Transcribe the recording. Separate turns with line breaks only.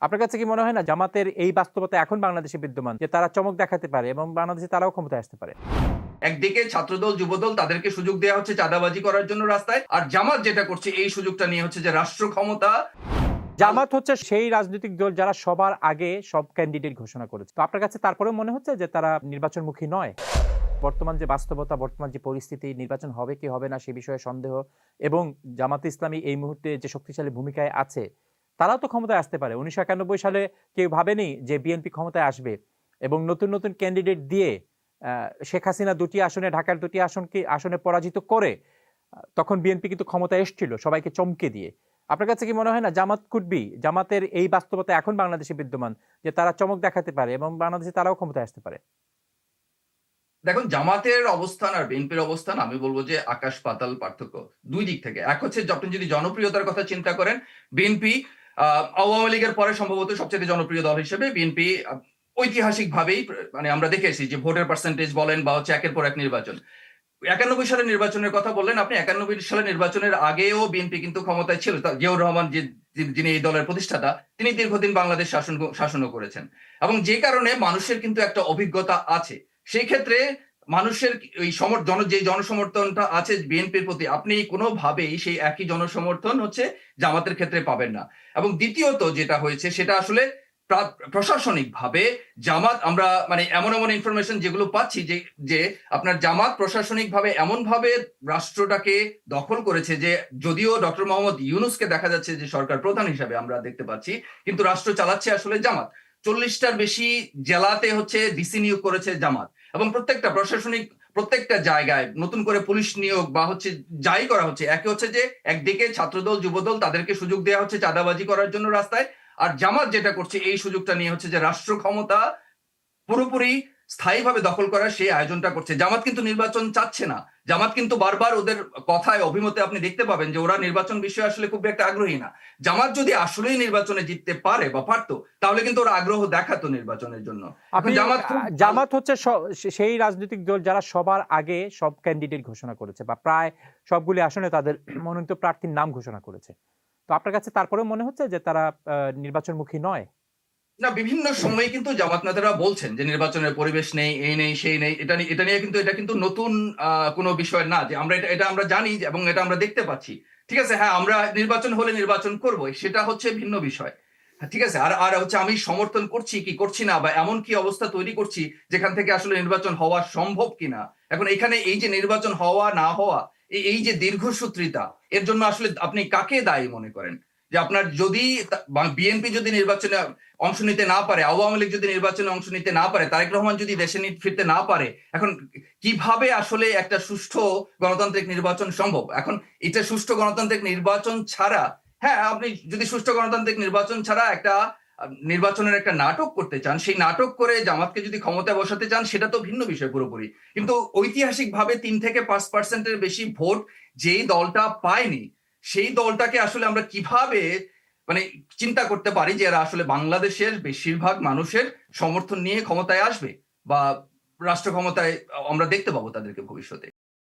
আপনার কাছে কি মনে হয় না জামাতের এই বাস্তবতা এখন বাংলাদেশে বিদ্যমান যে তারা চমক দেখাতে পারে এবং বাংলাদেশে তারাও ক্ষমতায় আসতে পারে?
একদিকে ছাত্রদল যুবদল তাদেরকে সুযোগ দেওয়া হচ্ছে চাঁদাবাজি করার জন্য রাস্তায়, আর জামাত যেটা করছে এই সুযোগটা নিয়ে হচ্ছে যে রাষ্ট্র ক্ষমতা।
জামাত হচ্ছে সেই রাজনৈতিক দল যারা সবার আগে সব ক্যান্ডিডেট ঘোষণা করেছে। তো আপনার কাছে তারপরেও মনে হচ্ছে যে তারা নির্বাচনমুখী নয়? বর্তমান যে বাস্তবতা, বর্তমান যে পরিস্থিতি, নির্বাচন হবে কি হবে না সে বিষয়ে সন্দেহ এবং জামাতে ইসলামী এই মুহূর্তে যে শক্তিশালী ভূমিকায় আছে, তারাও তো ক্ষমতায় আসতে পারে। ১৯৯১ সালে কেউ ভাবেনি যে বিএনপি ক্ষমতায় আসবে এবং নতুন, নতুন ক্যান্ডিডেট দিয়ে শেখ হাসিনা ২টি আসনে, ঢাকার ২টি আসনে পরাজিত করে তখন বিএনপি কিন্তু ক্ষমতায় এসছিল সবাইকে চমকে দিয়ে। আপনার কাছে কি মনে হয় না জামাত কুড বি, জামাতের এই বাস্তবতা এখন বাংলাদেশে বিদ্যমান যে তারা চমক দেখাতে পারে এবং বাংলাদেশে তারাও ক্ষমতায় আসতে পারে?
দেখুন, জামাতের অবস্থান আর বিএনপির অবস্থান আমি বলব যে আকাশ পাতাল পার্থক্য। ২ দিক থেকে। এক হচ্ছে আপনি যদি জনপ্রিয়তার কথা চিন্তা করেন, বিএনপি আওয়ামী লীগের পরে সম্ভবত সবচেয়ে জনপ্রিয় দল হিসেবে বিএনপি ঐতিহাসিকভাবেই মানে আমরা দেখেছি যে ভোটের পার্সেন্টেজ বলেন বা হচ্ছে একের পর এক নির্বাচন। ৯১ সালের নির্বাচনের কথা বললেন আপনি। ৯১ সালের নির্বাচনের আগেও বিএনপি কিন্তু ক্ষমতায় ছিল। জিয়াউর রহমান যিনি এই দলের প্রতিষ্ঠাতা, তিনি দীর্ঘদিন বাংলাদেশ শাসনও করেছেন। এবং যে কারণে মানুষের কিন্তু একটা অভিজ্ঞতা আছে। সেই ক্ষেত্রে মানুষের ওই যে জনসমর্থনটা আছে বিএনপির প্রতি, আপনি কোনোভাবেই সেই একই জনসমর্থন হচ্ছে জামাতের ক্ষেত্রে পাবেন না। এবং দ্বিতীয়ত যেটা হয়েছে সেটা আসলে প্রশাসনিকভাবে জামাত, আমরা মানে এমন ইনফরমেশন যেগুলো পাচ্ছি যে আপনার জামাত প্রশাসনিকভাবে এমনভাবে রাষ্ট্রটাকে দখল করেছে যে যদিও ডক্টর মোহাম্মদ ইউনূসকে দেখা যাচ্ছে যে সরকার প্রধান হিসাবে আমরা দেখতে পাচ্ছি, কিন্তু রাষ্ট্র চালাচ্ছে আসলে জামাত। ৪০টার বেশি জেলাতে হচ্ছে ডিসি নিয়োগ করেছে জামাত। এবং প্রত্যেকটা জায়গায় নতুন করে পুলিশ নিয়োগ বা হচ্ছে যাই করা হচ্ছে, একে হচ্ছে যে একদিকে ছাত্রদল যুবদল তাদেরকে সুযোগ দেওয়া হচ্ছে চাঁদাবাজি করার জন্য রাস্তায়, আর জামাত যেটা করছে এই সুযোগটা নিয়ে হচ্ছে যে রাষ্ট্র ক্ষমতা পুরোপুরি স্থায়ীভাবে দখল করার সেই আয়োজনটা করছে। জামাত কিন্তু নির্বাচন চাচ্ছে না। জামাত কিন্তু বারবার ওদের কথায় অভিমতে আপনি দেখতে পাবেন যে ওরা নির্বাচন বিষয়ে আসলে খুব একটা আগ্রহী না। জামাত যদি আসলেই নির্বাচনে জিততে পারে বা পারতো, তাহলে কিন্তু ওরা আগ্রহ দেখাতো নির্বাচনের জন্য। এখন
আপনি
জামাত খুব
জামাত হচ্ছে সেই রাজনৈতিক দল যারা সবার আগে সব ক্যান্ডিডেট ঘোষণা করেছে বা প্রায় সবগুলি আসনে তাদের মনোনীত প্রার্থীর নাম ঘোষণা করেছে। তো আপনার কাছে তারপরেও মনে হচ্ছে যে তারা নির্বাচনমুখী নয়?
না, বিভিন্ন সময়ে কিন্তু জামাত নেতারা বলছেন যে নির্বাচনের পরিবেশ নেই, এই নেই, সেই নেই। এটা নিয়ে কিন্তু এটা কিন্তু নতুন কোন বিষয় না যে আমরা এটা আমরা জানি এবং এটা আমরা দেখতে পাচ্ছি। ঠিক আছে? হ্যাঁ, আমরা নির্বাচন হলে নির্বাচন করব। সেটা হচ্ছে ভিন্ন বিষয়। হ্যাঁ, ঠিক আছে? আর হচ্ছে আমি সমর্থন করছি কি করছি না বা এমন কি অবস্থা তৈরি করছি যেখান থেকে আসলে নির্বাচন হওয়া সম্ভব কিনা। এখন এখানে এই যে নির্বাচন হওয়া না হওয়া, এই যে দীর্ঘসূত্রিতা, এর জন্য আসলে আপনি কাকে দায়ী মনে করেন? যে আপনার যদি বিএনপি যদি নির্বাচনে অংশ নিতে না পারে, আওয়ামী লীগ যদি নির্বাচনে অংশ নিতে না পারে, তারেক রহমান যদি দেশে ফিরতে না পারে, এখন কিভাবে আসলে একটা সুষ্ঠু গণতান্ত্রিক নির্বাচন সম্ভব? এখন এটা সুষ্ঠু গণতান্ত্রিক নির্বাচন ছাড়া, হ্যাঁ, আপনি যদি সুষ্ঠু গণতান্ত্রিক নির্বাচন ছাড়া একটা নির্বাচনের একটা নাটক করতে চান, সেই নাটক করে জামাতকে যদি ক্ষমতায় বসাতে চান সেটা তো ভিন্ন বিষয় পুরোপুরি। কিন্তু ঐতিহাসিকভাবে ৩ থেকে ৫% এর বেশি ভোট যেই দলটা পায়নি, সেই দলটাকে আসলে আমরা কিভাবে মানে চিন্তা করতে পারি যে এরা আসলে বাংলাদেশের বেশিরভাগ মানুষের সমর্থন নিয়ে ক্ষমতায় আসবে বা রাষ্ট্র ক্ষমতায় আমরা দেখতে পাবো তাদেরকে ভবিষ্যতে।